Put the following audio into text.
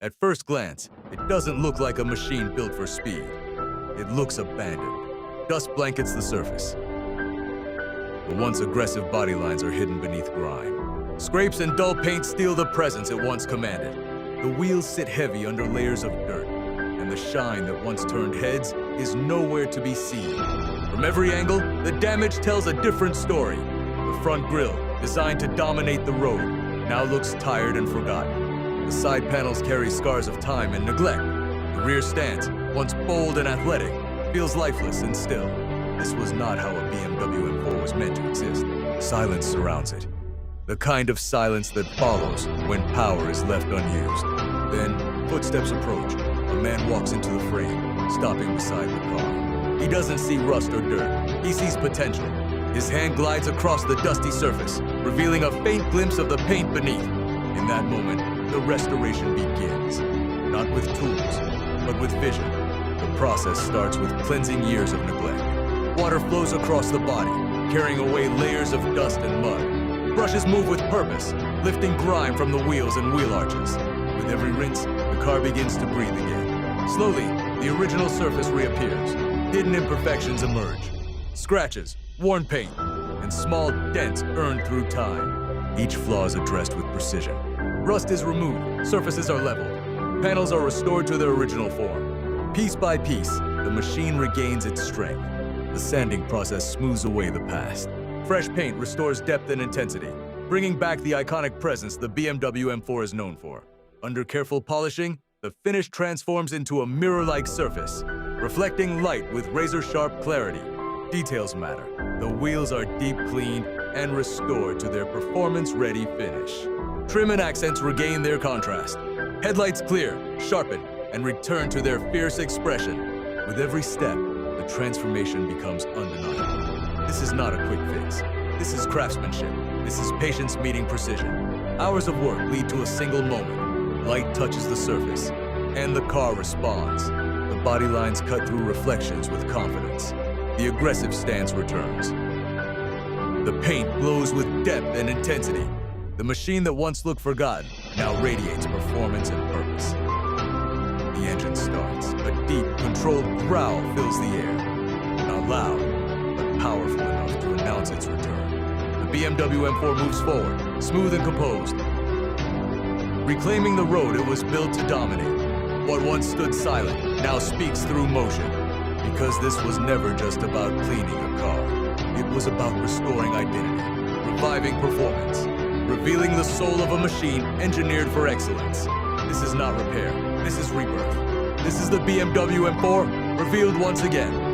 At first glance, it doesn't look like a machine built for speed. It looks abandoned. Dust blankets the surface. The once aggressive body lines are hidden beneath grime. Scrapes and dull paint steal the presence it once commanded. The wheels sit heavy under layers of dirt, and the shine that once turned heads is nowhere to be seen. From every angle, the damage tells a different story. The front grille, designed to dominate the road, now looks tired and forgotten. The side panels carry scars of time and neglect. The rear stance, once bold and athletic, feels lifeless and still. This was not how a BMW M4 was meant to exist. Silence surrounds it. The kind of silence that follows when power is left unused. Then, footsteps approach. A man walks into the frame, stopping beside the car. He doesn't see rust or dirt. He sees potential. His hand glides across the dusty surface, revealing a faint glimpse of the paint beneath. In that moment, the restoration begins. Not with tools, but with vision. The process starts with cleansing years of neglect. Water flows across the body, carrying away layers of dust and mud. Brushes move with purpose, lifting grime from the wheels and wheel arches. With every rinse, the car begins to breathe again. Slowly, the original surface reappears. Hidden imperfections emerge. Scratches, worn paint, and small dents earned through time. Each flaw is addressed with precision. Rust is removed, surfaces are leveled, panels are restored to their original form. Piece by piece, the machine regains its strength. The sanding process smooths away the past. Fresh paint restores depth and intensity, bringing back the iconic presence the BMW M4 is known for. Under careful polishing, the finish transforms into a mirror-like surface, reflecting light with razor-sharp clarity. Details matter. The wheels are deep cleaned and restored to their performance-ready finish. Trim and accents regain their contrast. Headlights clear, sharpen, and return to their fierce expression. With every step, the transformation becomes undeniable. This is not a quick fix. This is craftsmanship. This is patience meeting precision. Hours of work lead to a single moment. Light touches the surface, and the car responds. The body lines cut through reflections with confidence. The aggressive stance returns. The paint glows with depth and intensity. The machine that once looked forgotten now radiates performance and purpose. The engine starts. A deep, controlled growl fills the air. Not loud, but powerful enough to announce its return. The BMW M4 moves forward, smooth and composed. Reclaiming the road it was built to dominate. What once stood silent now speaks through motion. Because this was never just about cleaning a car. It was about restoring identity, reviving performance, revealing the soul of a machine engineered for excellence. This is not repair, this is rebirth. This is the BMW M4, revealed once again.